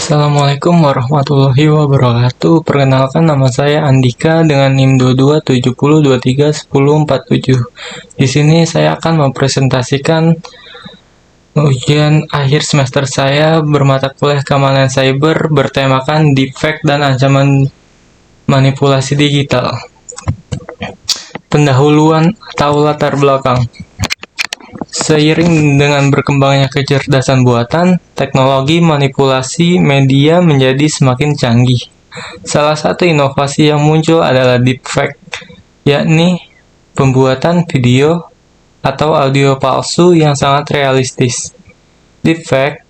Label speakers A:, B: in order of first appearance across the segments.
A: Assalamualaikum warahmatullahi wabarakatuh. Perkenalkan, nama saya Andika dengan NIM 2270231047. Di sini saya akan mempresentasikan ujian akhir semester saya bermata kuliah keamanan cyber bertemakan deepfake dan ancaman manipulasi digital. Pendahuluan atau latar belakang. Seiring dengan berkembangnya kecerdasan buatan, teknologi manipulasi media menjadi semakin canggih. Salah satu inovasi yang muncul adalah deepfake, yakni pembuatan video atau audio palsu yang sangat realistis. Deepfake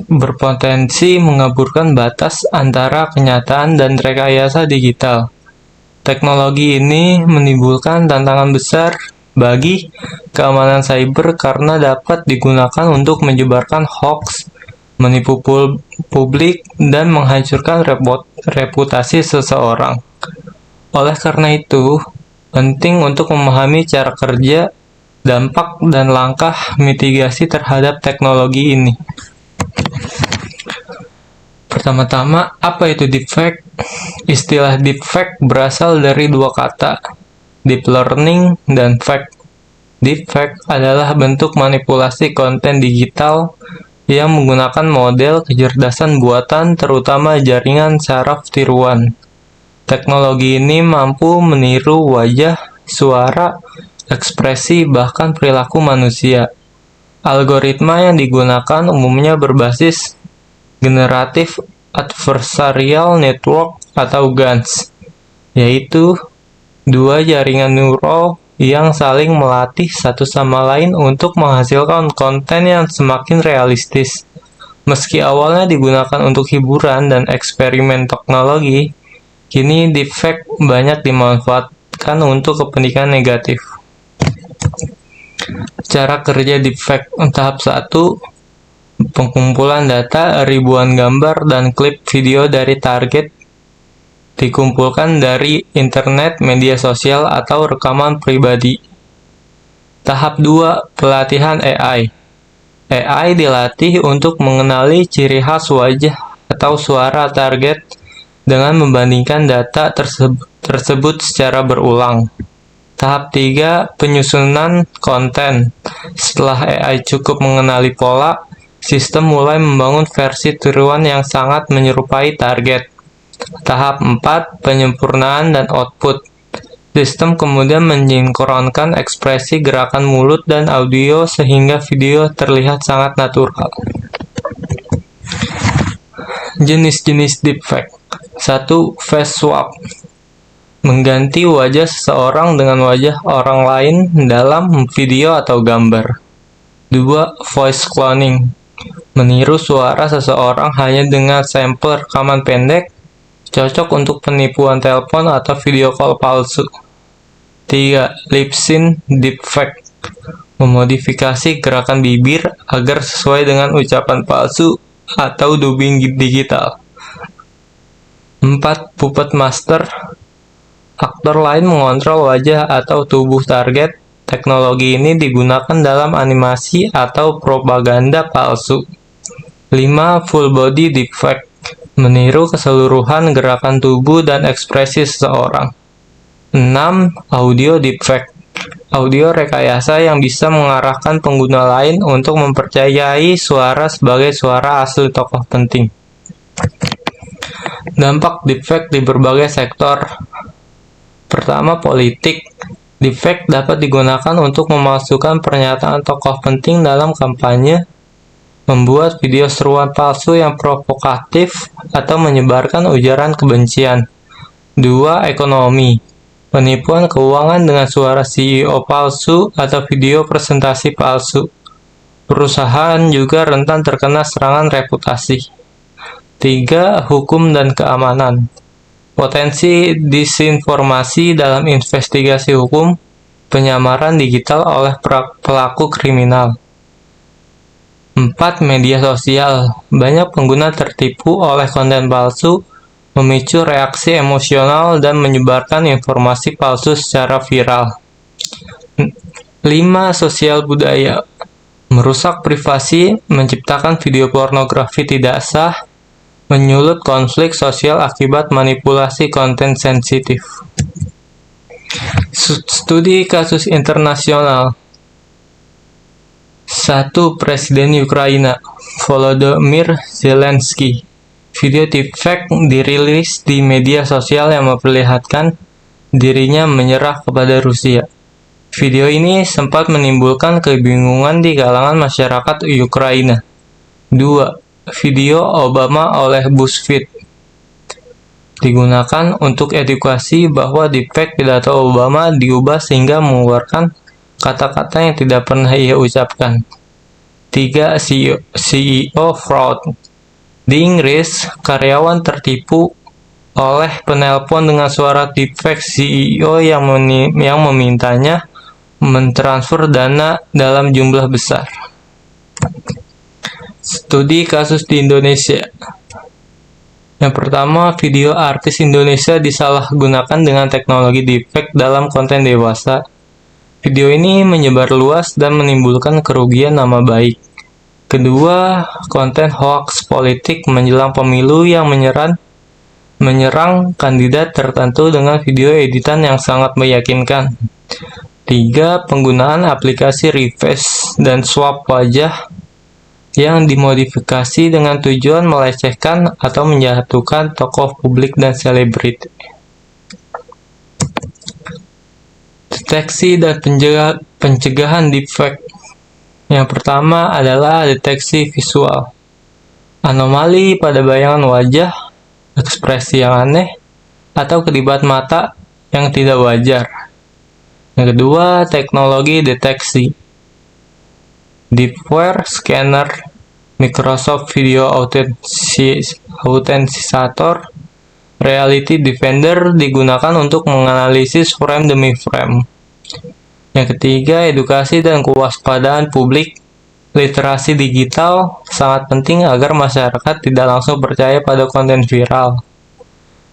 A: berpotensi mengaburkan batas antara kenyataan dan rekayasa digital. Teknologi ini menimbulkan tantangan besar bagi keamanan cyber karena dapat digunakan untuk menyebarkan hoax, menipu publik, dan menghancurkan reputasi seseorang. Oleh karena itu, penting untuk memahami cara kerja, dampak, dan langkah mitigasi terhadap teknologi ini. Pertama-tama, apa itu deepfake? Istilah deepfake berasal dari dua kata, deep learning dan fake. Deepfake adalah bentuk manipulasi konten digital yang menggunakan model kecerdasan buatan, terutama jaringan saraf tiruan. Teknologi ini mampu meniru wajah, suara, ekspresi, bahkan perilaku manusia. Algoritma yang digunakan umumnya berbasis Generative Adversarial Network atau GANs, yaitu dua jaringan neural yang saling melatih satu sama lain untuk menghasilkan konten yang semakin realistis. Meski awalnya digunakan untuk hiburan dan eksperimen teknologi, kini deepfake banyak dimanfaatkan untuk kepentingan negatif. Cara kerja deepfake tahap 1, pengumpulan data ribuan gambar dan klip video dari target dikumpulkan dari internet, media sosial, atau rekaman pribadi. Tahap 2, pelatihan AI. AI dilatih untuk mengenali ciri khas wajah atau suara target dengan membandingkan data tersebut secara berulang. Tahap 3, penyusunan konten. Setelah AI cukup mengenali pola, sistem mulai membangun versi tiruan yang sangat menyerupai target. Tahap 4, penyempurnaan dan output. Sistem kemudian mensinkronkan ekspresi, gerakan mulut, dan audio sehingga video terlihat sangat natural. Jenis-jenis deepfake. 1. Face swap. Mengganti wajah seseorang dengan wajah orang lain dalam video atau gambar. 2. Voice cloning. Meniru suara seseorang hanya dengan sampel rekaman pendek, cocok untuk penipuan telepon atau video call palsu. 3. Lip sync deepfake. Memodifikasi gerakan bibir agar sesuai dengan ucapan palsu atau dubbing digital. 4. Puppet master. Aktor lain mengontrol wajah atau tubuh target. Teknologi ini digunakan dalam animasi atau propaganda palsu. 5. Full body deepfake. Meniru keseluruhan gerakan tubuh dan ekspresi seseorang. 6. Audio deepfake. Audio rekayasa yang bisa mengarahkan pengguna lain untuk mempercayai suara sebagai suara asli tokoh penting. Dampak deepfake di berbagai sektor. Pertama, politik. Deepfake dapat digunakan untuk memalsukan pernyataan tokoh penting dalam kampanye, membuat video seruan palsu yang provokatif, atau menyebarkan ujaran kebencian. 2. Ekonomi. Penipuan keuangan dengan suara CEO palsu atau video presentasi palsu. Perusahaan juga rentan terkena serangan reputasi. 3. Hukum dan keamanan. Potensi disinformasi dalam investigasi hukum, penyamaran digital oleh pelaku kriminal. 4. Media sosial. Banyak pengguna tertipu oleh konten palsu, memicu reaksi emosional, dan menyebarkan informasi palsu secara viral. 5. Sosial budaya. merusak privasi, menciptakan video pornografi tidak sah, menyulut konflik sosial akibat manipulasi konten sensitif. Studi kasus internasional. 1. Presiden Ukraina Volodymyr Zelensky. Video deepfake dirilis di media sosial yang memperlihatkan dirinya menyerah kepada Rusia. Video ini sempat menimbulkan kebingungan di kalangan masyarakat Ukraina. 2. Video Obama oleh BuzzFeed. Digunakan untuk edukasi bahwa deepfake pidato Obama diubah sehingga mengeluarkan kata-kata yang tidak pernah ia ucapkan. 3. CEO fraud. Di Inggris, karyawan tertipu oleh penelpon dengan suara deepfake CEO yang memintanya mentransfer dana dalam jumlah besar. Studi kasus di Indonesia. Yang pertama, video artis Indonesia disalahgunakan dengan teknologi deepfake dalam konten dewasa. Video ini menyebar luas dan menimbulkan kerugian nama baik. Kedua, konten hoax politik menjelang pemilu yang menyerang kandidat tertentu dengan video editan yang sangat meyakinkan. 3. Penggunaan aplikasi reface dan swap wajah yang dimodifikasi dengan tujuan melecehkan atau menjatuhkan tokoh publik dan selebriti. Deteksi dan pencegahan deepfake. Yang pertama adalah deteksi visual. Anomali pada bayangan wajah, ekspresi yang aneh, atau kedibat mata yang tidak wajar. Yang kedua, teknologi deteksi. Deepware Scanner, Microsoft Video Authenticator, Reality Defender digunakan untuk menganalisis frame demi frame. Yang ketiga, edukasi dan kewaspadaan publik. Literasi digital sangat penting agar masyarakat tidak langsung percaya pada konten viral.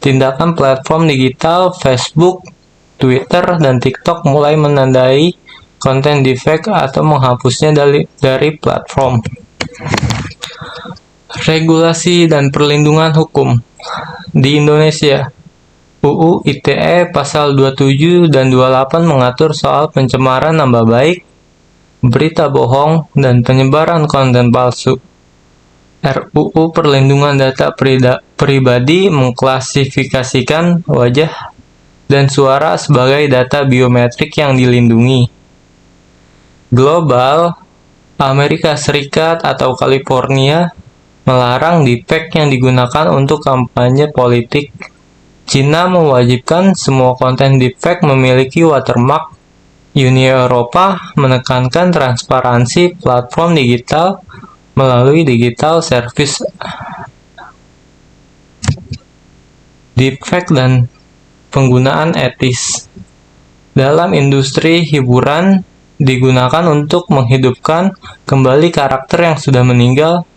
A: Tindakan platform digital, Facebook, Twitter, dan TikTok mulai menandai konten deepfake atau menghapusnya dari platform. Regulasi dan perlindungan hukum. Di Indonesia, UU ITE pasal 27 dan 28 mengatur soal pencemaran nama baik, berita bohong, dan penyebaran konten palsu. RUU Perlindungan Data Pribadi mengklasifikasikan wajah dan suara sebagai data biometrik yang dilindungi. Global, Amerika Serikat atau California melarang deepfake yang digunakan untuk kampanye politik. Cina mewajibkan semua konten deepfake memiliki watermark. Uni Eropa menekankan transparansi platform digital melalui Digital Service. Deepfake dan penggunaan etis. Dalam industri hiburan, digunakan untuk menghidupkan kembali karakter yang sudah meninggal,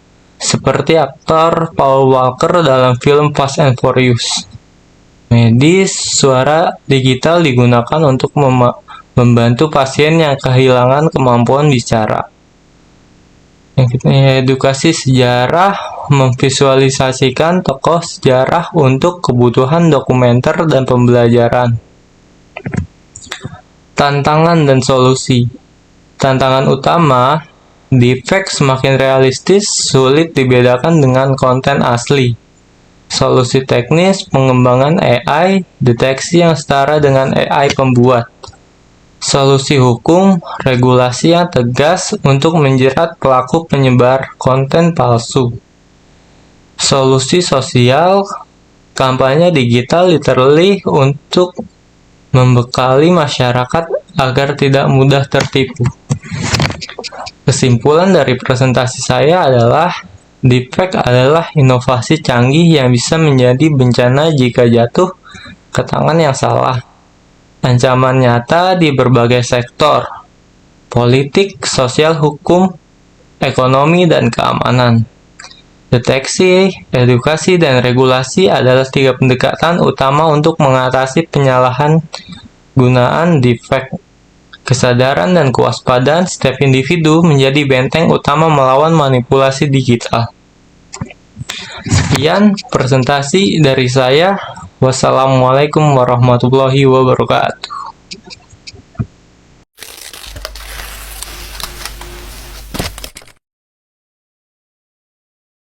A: seperti aktor Paul Walker dalam film Fast and Furious. Medis, suara digital digunakan untuk membantu pasien yang kehilangan kemampuan bicara. Edukasi sejarah, memvisualisasikan tokoh sejarah untuk kebutuhan dokumenter dan pembelajaran. Tantangan dan solusi. Tantangan utama, deepfake semakin realistis, sulit dibedakan dengan konten asli. Solusi teknis, pengembangan AI, deteksi yang setara dengan AI pembuat. Solusi hukum, regulasi yang tegas untuk menjerat pelaku penyebar konten palsu. Solusi sosial, kampanye digital literally untuk membekali masyarakat agar tidak mudah tertipu. Kesimpulan dari presentasi saya adalah deepfake adalah inovasi canggih yang bisa menjadi bencana jika jatuh ke tangan yang salah. Ancaman nyata di berbagai sektor, politik, sosial, hukum, ekonomi, dan keamanan. Deteksi, edukasi, dan regulasi adalah 3 pendekatan utama untuk mengatasi penyalahgunaan deepfake. Kesadaran dan kewaspadaan setiap individu menjadi benteng utama melawan manipulasi digital. Sekian presentasi dari saya. Wassalamualaikum warahmatullahi wabarakatuh.